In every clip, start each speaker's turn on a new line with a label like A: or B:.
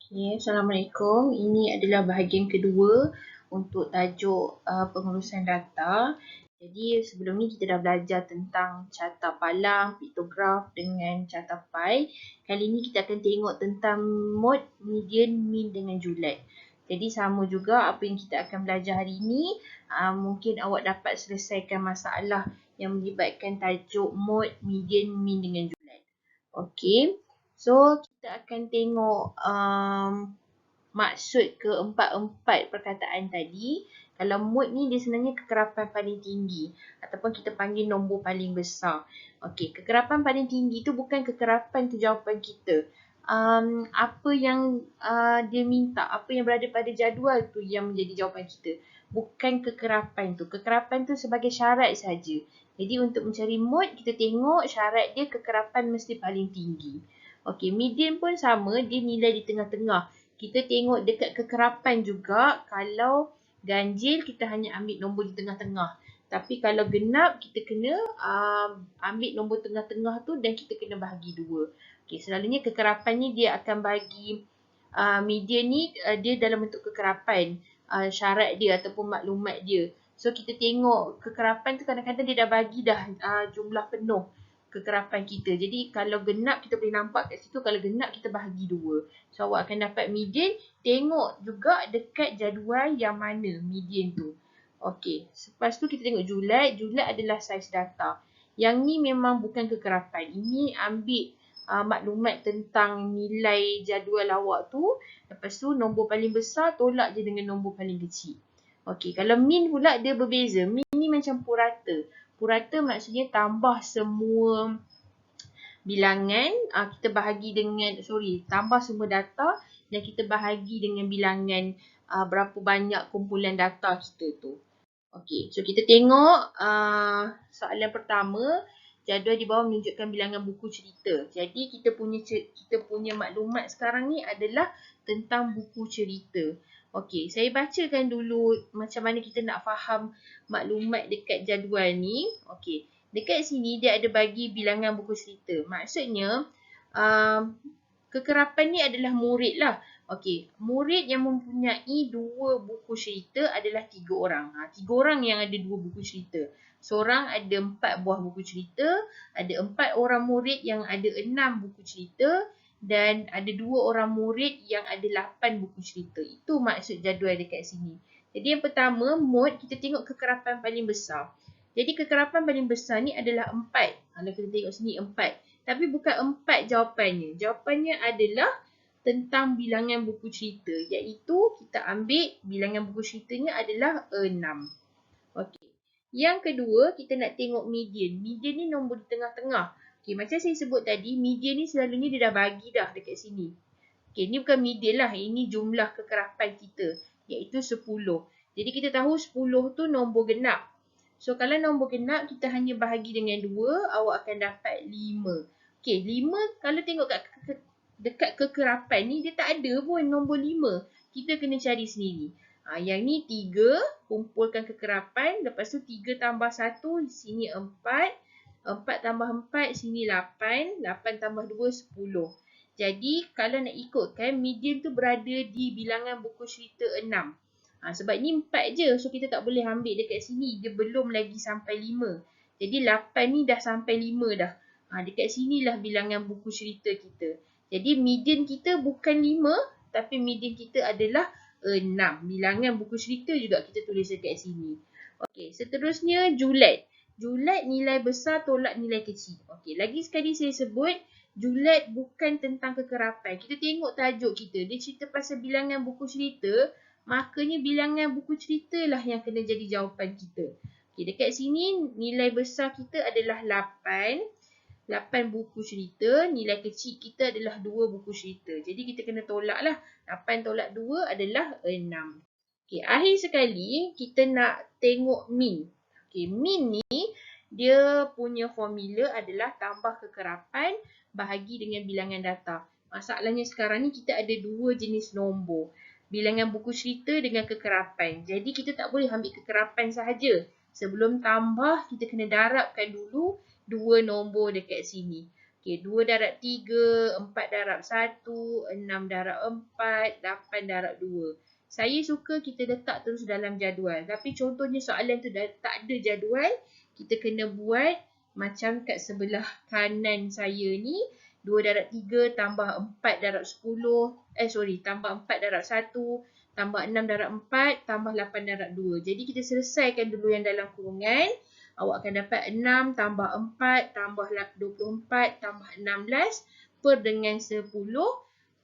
A: Okay, Assalamualaikum. Ini adalah bahagian kedua untuk tajuk pengurusan data. Jadi sebelum ni kita dah belajar tentang carta palang, piktograf dengan carta pie. Kali ni kita akan tengok tentang mode, median, mean dengan julat. Jadi sama juga apa yang kita akan belajar hari ni. Mungkin awak dapat selesaikan masalah yang melibatkan tajuk mode, median, mean dengan julat. Okey. So, kita akan tengok maksud keempat-empat perkataan tadi. Kalau mode ni dia sebenarnya kekerapan paling tinggi ataupun kita panggil nombor paling besar. Okey, kekerapan paling tinggi tu bukan kekerapan tu jawapan kita. Apa yang dia minta, apa yang berada pada jadual tu yang menjadi jawapan kita. Bukan kekerapan tu. Kekerapan tu sebagai syarat saja. Jadi untuk mencari mode, kita tengok syarat dia kekerapan mesti paling tinggi. Okey, median pun sama, dia nilai di tengah-tengah. Kita tengok dekat kekerapan juga, kalau ganjil kita hanya ambil nombor di tengah-tengah. Tapi kalau genap, kita kena ambil nombor tengah-tengah tu dan kita kena bahagi dua. Okey, selalunya kekerapan ni dia akan bagi median ni dia dalam bentuk kekerapan. Syarat dia ataupun maklumat dia. So kita tengok kekerapan tu kadang-kadang dia dah bagi dah jumlah penuh kekerapan kita. Jadi kalau genap kita boleh nampak kat situ, kalau genap kita bahagi dua. So awak akan dapat median. Tengok juga dekat jadual yang mana median tu. Okey, lepas tu kita tengok julat. Julat adalah saiz data. Yang ni memang bukan kekerapan. Ini ambil maklumat tentang nilai jadual awak tu. Lepas tu nombor paling besar tolak je dengan nombor paling kecil. Okey, kalau min pula dia berbeza. Min ni macam purata. Purata maksudnya tambah semua bilangan, kita bahagi dengan, tambah semua data dan kita bahagi dengan bilangan berapa banyak kumpulan data kita tu. Okey, so kita tengok soalan pertama. Jadual di bawah menunjukkan bilangan buku cerita. Jadi kita punya maklumat sekarang ni adalah tentang buku cerita. Okey, saya bacakan dulu macam mana kita nak faham maklumat dekat jadual ni. Okey, dekat sini dia ada bagi bilangan buku cerita. Maksudnya kekerapan ni adalah murid lah. Okey, murid yang mempunyai 2 buku cerita adalah 3 orang. 3 orang yang ada 2 buku cerita. Seorang ada 4 buah buku cerita, ada 4 orang murid yang ada 6 buku cerita dan ada 2 orang murid yang ada 8 buku cerita. Itu maksud jadual dekat sini. Jadi yang pertama, mode, kita tengok kekerapan paling besar. Jadi kekerapan paling besar ni adalah 4. Kalau kita tengok sini 4. Tapi bukan 4 jawapannya. Jawapannya adalah tentang bilangan buku cerita. Iaitu kita ambil bilangan buku ceritanya adalah 6. Okey. Yang kedua, kita nak tengok median. Median ni nombor di tengah-tengah. Okey, macam saya sebut tadi, median ni selalunya dia dah bagi dah dekat sini. Okey, ni bukan median lah. Ini jumlah kekerapan kita. Iaitu 10. Jadi kita tahu 10 tu nombor genap. So kalau nombor genap, kita hanya bahagi dengan 2, awak akan dapat 5. Okey, 5 kalau tengok dekat kekerapan ni, dia tak ada pun nombor 5. Kita kena cari sendiri. Yang ni 3, kumpulkan kekerapan. Lepas tu 3 tambah 1, sini 4. 4 tambah 4, sini 8. 8 tambah 2, 10. Jadi, kalau nak ikutkan, median tu berada di bilangan buku cerita 6. Sebab ni 4 je. So, kita tak boleh ambil dekat sini. Dia belum lagi sampai 5. Jadi, 8 ni dah sampai 5 dah. Dekat sinilah bilangan buku cerita kita. Jadi, median kita bukan 5, tapi median kita adalah 6. Bilangan buku cerita juga kita tulis dekat sini. Okey, seterusnya julat. Julat nilai besar tolak nilai kecil. Okey, lagi sekali saya sebut, julat bukan tentang kekerapan. Kita tengok tajuk kita. Dia cerita pasal bilangan buku cerita, makanya bilangan buku cerita lah yang kena jadi jawapan kita. Okey, dekat sini nilai besar kita adalah 8. 8 buku cerita, nilai kecil kita adalah 2 buku cerita. Jadi kita kena tolak lah. 8 tolak 2 adalah 6. Okey, akhir sekali kita nak tengok min. Okey, min ni dia punya formula adalah tambah kekerapan bahagi dengan bilangan data. Masalahnya sekarang ni kita ada 2 jenis nombor. Bilangan buku cerita dengan kekerapan. Jadi kita tak boleh ambil kekerapan sahaja. Sebelum tambah, kita kena darabkan dulu 2 nombor dekat sini. Okey, 2 darab 3, 4 darab 1, 6 darab 4, 8 darab 2. Saya suka kita letak terus dalam jadual. Tapi contohnya soalan tu dah tak ada jadual, kita kena buat macam kat sebelah kanan saya ni. 2 darab 3 tambah 4 darab 10. Tambah 4 darab 1, tambah 6 darab 4, tambah 8 darab 2. Jadi kita selesaikan dulu yang dalam kurungan. Awak akan dapat 6 tambah 4 tambah 24 tambah 16 per dengan 10.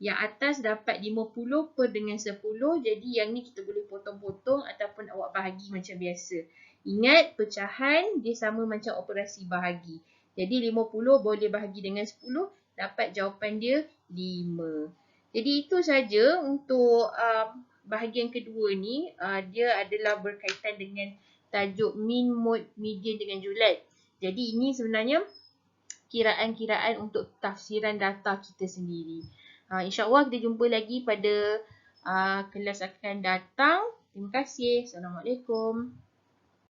A: Yang atas dapat 50 per dengan 10. Jadi yang ni kita boleh potong-potong ataupun awak bahagi macam biasa. Ingat pecahan dia sama macam operasi bahagi. Jadi 50 boleh bahagi dengan 10. Dapat jawapan dia 5. Jadi itu saja untuk bahagian kedua ni. Dia adalah berkaitan dengan tajuk mean, mode, median dengan julat. Jadi ini sebenarnya kiraan-kiraan untuk tafsiran data kita sendiri. InsyaAllah kita jumpa lagi pada kelas akan datang. Terima kasih. Assalamualaikum.